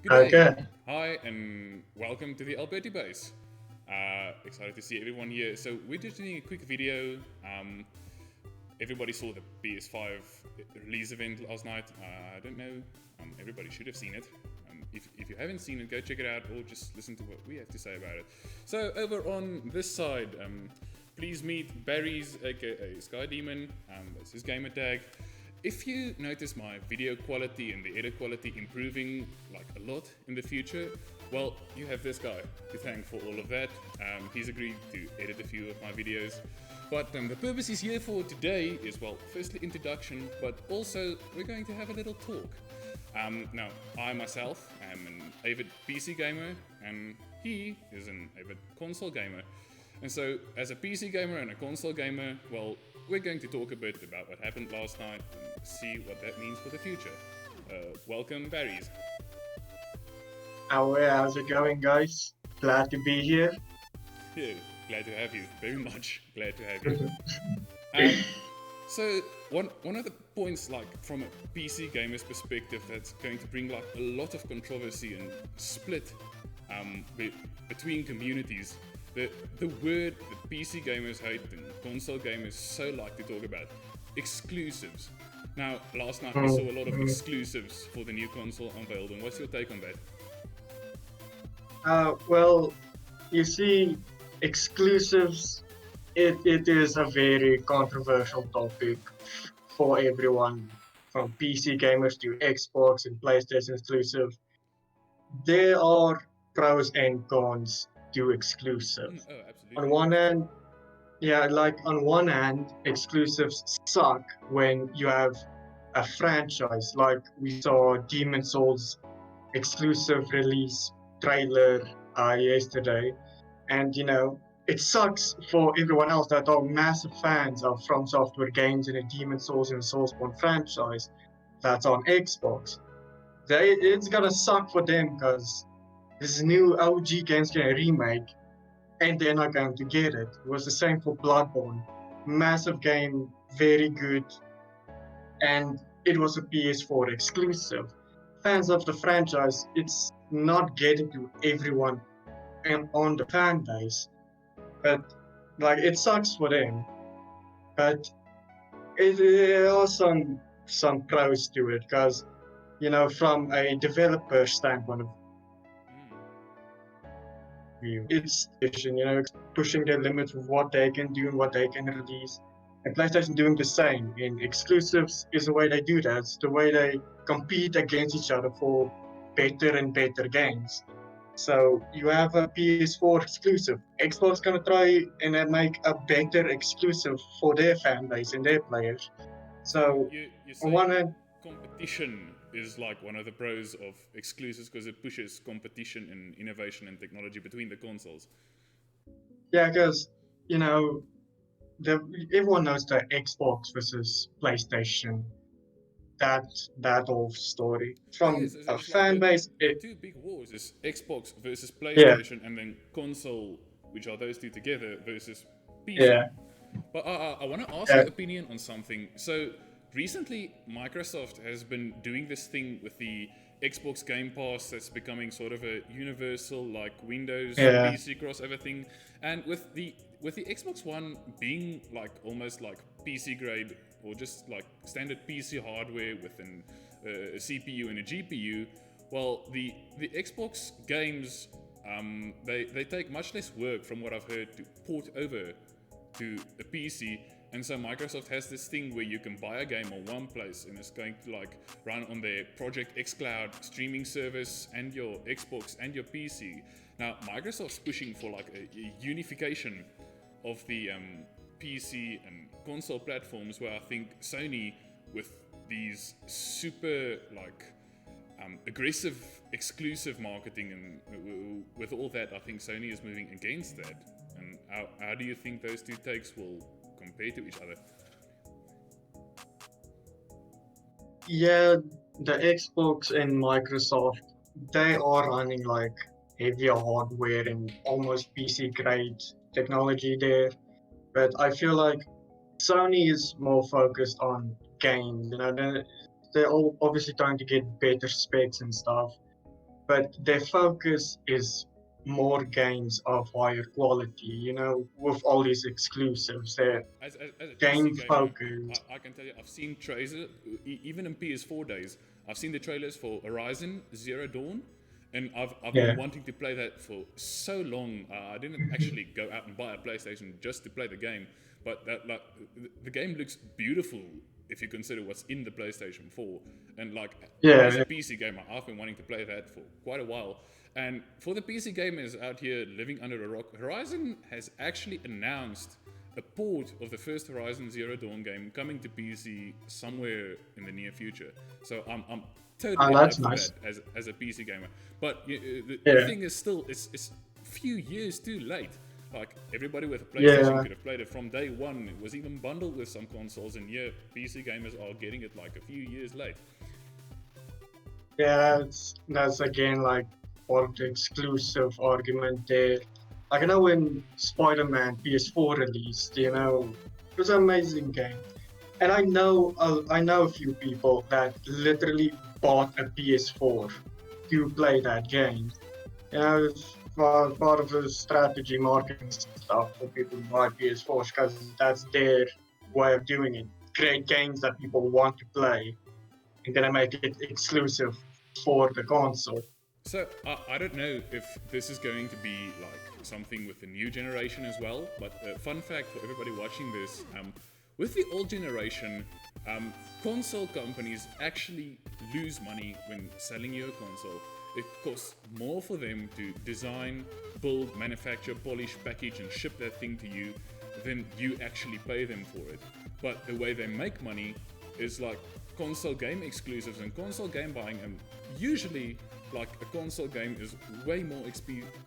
Good day. Okay. Hi, and welcome to the Alberti-Base. Excited to see everyone here. So we're just doing a quick video. Everybody saw the PS5 release event last night. I don't know. Everybody should have seen it. If you haven't seen it, go check it out or just listen to what we have to say about it. So over on this side, please meet Barry's, aka Sky Demon. That's his gamer tag. If you notice my video quality and the edit quality improving like a lot in the future, well, you have this guy to thank for all of that. He's agreed to edit a few of my videos. But the purpose he's here for today is, well, firstly introduction, but also we're going to have a little talk. Now, I myself am an avid PC gamer, and he is an avid console gamer. And so, as a PC gamer and a console gamer, well, we're going to talk a bit about what happened last night and see what that means for the future. Welcome, Barry's. How's it going, guys? Glad to be here. Yeah, glad to have you. Very much glad to have you. Um, so one of the points, like from a PC gamer's perspective, that's going to bring like a lot of controversy and split between communities. The word that PC gamers hate and console gamers so like to talk about, exclusives. Now, last night we saw a lot of exclusives for the new console unveiled, and what's your take on that? Well, you see, exclusives, it is a very controversial topic for everyone, from PC gamers to Xbox and PlayStation exclusive. There are pros and cons to exclusive. Oh, On absolutely. one hand, yeah, like on one hand, exclusives suck when you have a franchise. Like we saw Demon Souls exclusive release trailer yesterday, and it sucks for everyone else that are massive fans of From Software games and a Demon Souls and Soulsborne franchise that's on Xbox. It's gonna suck for them because this new OG game's gonna remake and they're not going to get it. It was the same for Bloodborne. Massive game, very good, and it was a PS4 exclusive. Fans of the franchise, it's not getting to everyone and on the fan base, but like it sucks for them. But there are some pros to it because from a developer standpoint of view, it's pushing the limits of what they can do and what they can release. And PlayStation doing the same. In exclusives is the way they do that. It's the way they compete against each other for better and better games. So you have a PS4 exclusive. Xbox gonna try and make a better exclusive for their fan base and their players. So So you're on one saying hand, competition is like one of the pros of exclusives because it pushes competition and innovation and technology between the consoles. yeah, because you know the everyone knows the Xbox versus PlayStation. That that whole story Oh yes, from a it's like fan base. the two big wars is Xbox versus Yeah, PlayStation, and then console, which are those two together, versus PC. yeah, But I want to ask yeah, your opinion on something. So recently, Microsoft has been doing this thing with the Xbox Game Pass that's becoming sort of a universal, like Windows yeah, PC crossover thing, and with the Xbox One being like almost like PC grade or just like standard PC hardware with a CPU and a GPU. Well, the Xbox games they take much less work from what I've heard to port over to a PC. And so Microsoft has this thing where you can buy a game on one place and it's going to like run on their Project xCloud streaming service and your Xbox and your PC. Now Microsoft's pushing for like a unification of the PC and console platforms, where I think Sony, with these super like aggressive exclusive marketing and with all that, I think Sony is moving against that. And how do you think those two takes will compare to each other? yeah. The Xbox and Microsoft, they are running like heavier hardware and almost PC grade technology there. But I feel like Sony is more focused on games. They're all obviously trying to get better specs and stuff. but their focus is more games of higher quality. With all these exclusives, their As a PC game gamer, focus. I can tell you, I've seen trailers, even in PS4 days, I've seen the trailers for Horizon Zero Dawn, and I've Yeah, been wanting to play that for so long. I didn't actually go out and buy a PlayStation just to play the game, but the game looks beautiful if you consider what's in the PlayStation 4. And like as yeah, a PC gamer, I've been wanting to play that for quite a while. And for the PC gamers out here living under a rock, Horizon has actually announced a port of the first Horizon Zero Dawn game coming to PC somewhere in the near future. So I'm totally that's hyped for nice. that as a PC gamer. But the Yeah, thing is still, it's a few years too late. Like everybody with a PlayStation yeah, could have played it from day one. It was even bundled with some consoles, and yeah, PC gamers are getting it like a few years late. yeah. That's again like part of the exclusive argument there. Like I know when Spider-Man PS4 released, it was an amazing game. And I know a few people that literally bought a PS4 to play that game. It's part of the strategy marketing stuff for people to buy PS4s because that's their way of doing it. Create games that people want to play and then make it exclusive for the console. So I don't know if this is going to be like something with the new generation as well. But fun fact for everybody watching this: with the old generation, console companies actually lose money when selling you a console. It costs more for them to design, build, manufacture, polish, package, and ship that thing to you than you actually pay them for it. But the way they make money is like console game exclusives and console game buying, and usually like a console game is way more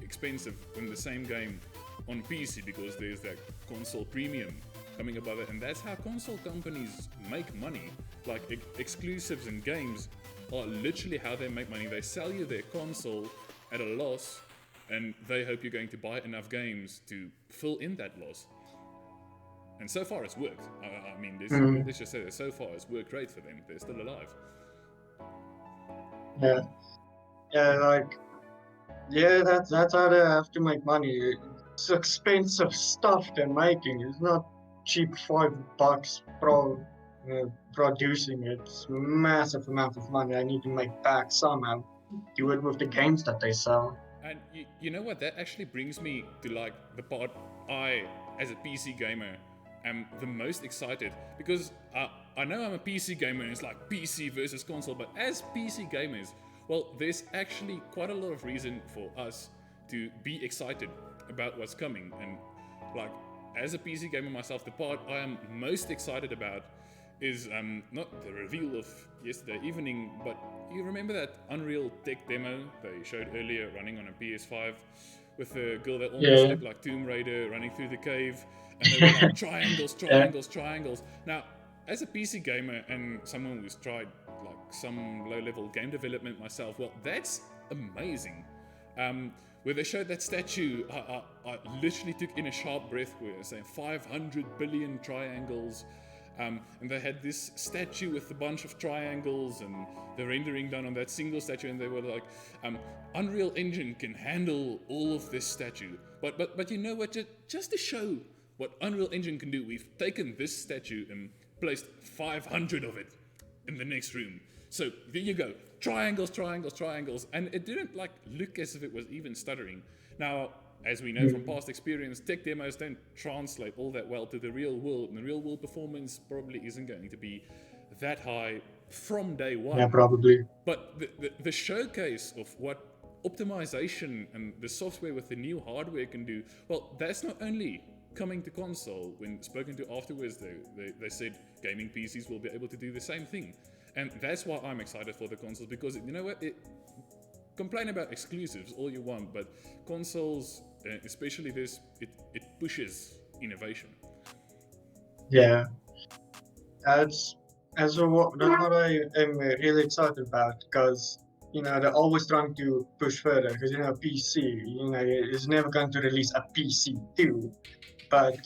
expensive than the same game on PC because there's that console premium coming above it, and that's how console companies make money. Like exclusives and games are literally how they make money. They sell you their console at a loss, and they hope you're going to buy enough games to fill in that loss. And so far, it's worked. I mean, Mm, let's just say that so far it's worked great for them. They're still alive. yeah, yeah, that's how they have to make money. It's expensive stuff they're making. It's not cheap $5 producing it. It's massive amount of money. I need to make back somehow. Do it with the games that they sell. And you know what? That actually brings me to like the part I, as a PC gamer, am the most excited because I know I'm a PC gamer and it's like PC versus console, but as PC gamers, well, there's actually quite a lot of reason for us to be excited about what's coming. And like as a PC gamer myself, the part I am most excited about is not the reveal of yesterday evening, but you remember that Unreal tech demo they showed earlier running on a PS5 with the girl that almost Yeah, looked like Tomb Raider running through the cave, and they were like triangles, yeah, triangles, triangles. Now, as a PC gamer and someone who's tried like some low-level game development myself, well, that's amazing. Where they showed that statue, I literally took in a sharp breath where they're saying 500 billion triangles. And they had this statue with a bunch of triangles and the rendering done on that single statue, and they were like, Unreal Engine can handle all of this statue. But you know what? Just to show what Unreal Engine can do, we've taken this statue and placed 500 of it in the next room. So there you go, triangles, triangles, triangles, and it didn't like look as if it was even stuttering. Now, as we know from past experience, tech demos don't translate all that well to the real world, and the real world performance probably isn't going to be that high from day yeah, one. probably. But the showcase of what optimization and the software with the new hardware can do, well, that's not only coming to console. When spoken to afterwards, they said gaming PCs will be able to do the same thing. And that's why I'm excited for the consoles, because you know what? Complain about exclusives all you want, but consoles, especially this, it pushes innovation. Yeah, that's that's what I am really excited about because they're always trying to push further because PC is never going to release a PC too, but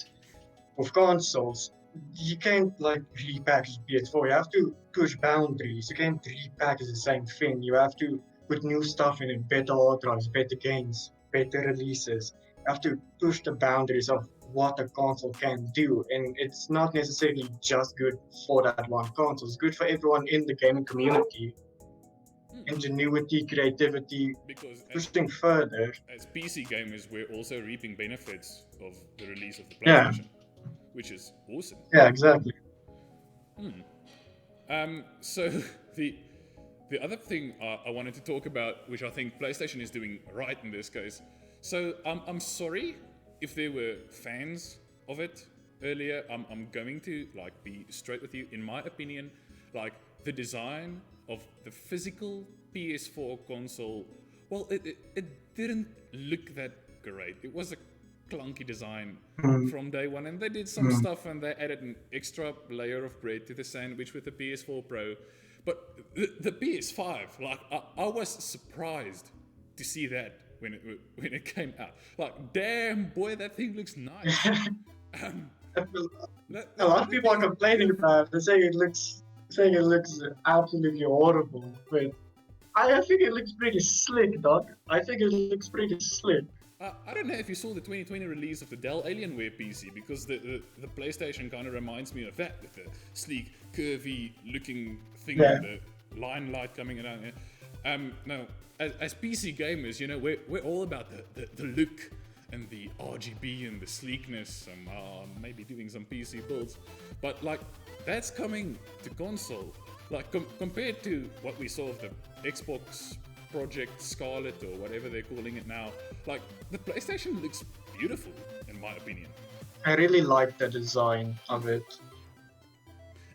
with consoles you can't like repackage PS4. You have to push boundaries. You can't repackage the same thing. You have to put new stuff in it, better hard drives, better games, better releases. You have to push the boundaries of what a console can do, and it's not necessarily just good for that one console. It's good for everyone in the gaming community. Ingenuity, creativity, Because pushing further. as PC gamers, we're also reaping benefits of the release of the Yeah, PlayStation, which is awesome. yeah, exactly. So the other thing I wanted to talk about, which I think PlayStation is doing right in this case. So I'm sorry if there were fans of it earlier. I'm going to like be straight with you. In my opinion, like the design of the physical PS4 console, well, it didn't look that great. It was a clunky design from day one, and they did some stuff and they added an extra layer of bread to the sandwich with the PS4 Pro. But the PS5, like I was surprised to see that when it came out. Like, damn boy, that thing looks nice. A lot of people are complaining about it. They're saying it looks absolutely horrible. But I think it looks pretty slick, Doc. I think it looks pretty slick. I don't know if you saw the 2020 release of the Dell Alienware PC, because the PlayStation kind of reminds me of that, with the sleek, curvy looking thing Yeah. and the line light coming around. No, as PC gamers, you know, we're all about the look and the RGB and the sleekness, and maybe doing some PC builds. But like, that's coming to console. Like compared to what we saw of the Xbox Project Scarlet or whatever they're calling it now, like the PlayStation looks beautiful in my opinion. I really like the design of it.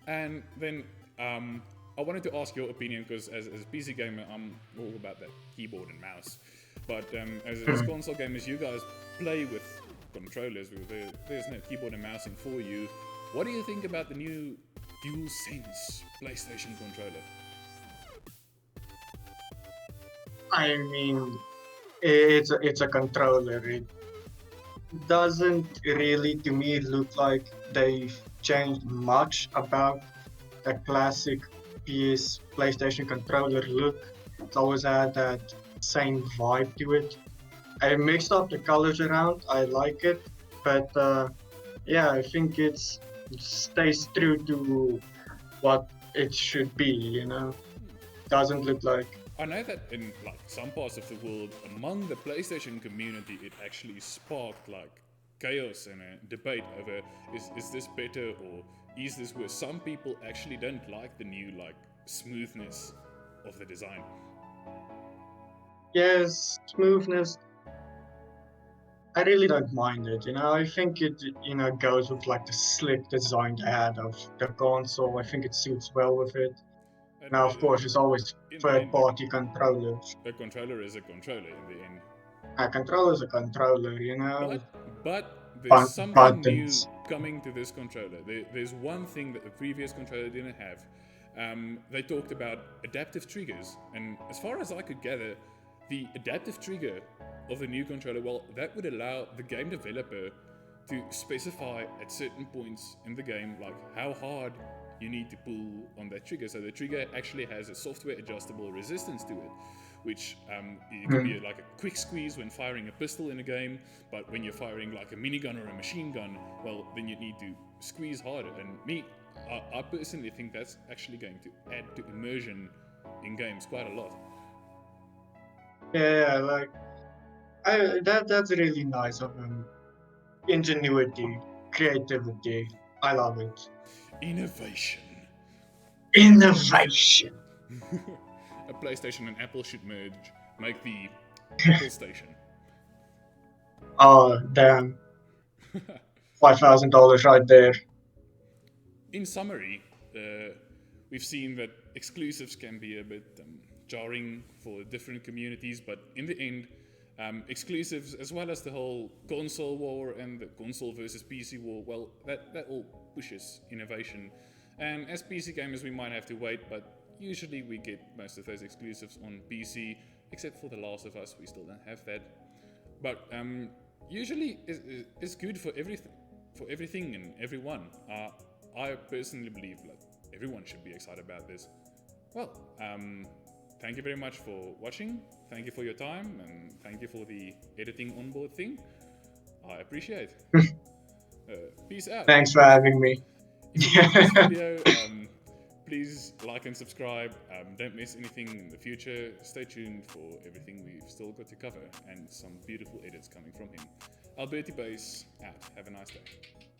And then I wanted to ask your opinion, because as a PC gamer, I'm all about that keyboard and mouse. But as console gamers, you guys play with controllers. There's no keyboard and mousing for you. What do you think about the new DualSense PlayStation controller? I mean, it's a controller. It doesn't really, to me, look like they've changed much about the classic PlayStation controller look. It's always had that same vibe to it. I mixed up the colors around. I like it, but yeah, I think it stays true to what it should be. You know, doesn't look like. I know that in like some parts of the world, among the PlayStation community, it actually sparked like chaos and a debate over is this better or is this worse. Some people actually don't like the new like smoothness of the design. Yes, smoothness. I really don't mind it. You know, I think it goes with like the slick design they had of the console. I think it suits well with it. And Now, of course, it's always in the end, third-party controllers. a controller is a controller in the end. A controller is a controller, you know. But there's something new Buttons. coming to this controller. There's one thing that the previous controller didn't have. They talked about adaptive triggers, and as far as I could gather, the adaptive trigger of the new controller, well, that would allow the game developer to specify at certain points in the game, like how hard you need to pull on that trigger. So the trigger actually has a software adjustable resistance to it, which it can be like a quick squeeze when firing a pistol in a game, but when you're firing like a minigun or a machine gun, well, then you need to squeeze harder. And I personally think that's actually going to add to immersion in games quite a lot. Yeah, like that's really nice of them. Ingenuity, creativity. I love it. Innovation. Innovation. A PlayStation and Apple should merge, make the Apple Station. Oh damn! $5,000 right there. In summary, we've seen that exclusives can be a bit jarring for different communities, but in the end, exclusives, as well as the whole console war and the console versus PC war, well, that all pushes innovation. And as PC gamers, we might have to wait, but usually we get most of those exclusives on PC, except for The Last of Us. We still don't have that. But usually it's good for everything and everyone. I personally believe that everyone should be excited about this. Well, thank you very much for watching. Thank you for your time, and thank you for the editing onboard thing. I appreciate it. Peace out. Thanks for having me. If you like this video, please like and subscribe. Don't miss anything in the future. Stay tuned for everything we've still got to cover and some beautiful edits coming from him. Alberti-Base out. Have a nice day.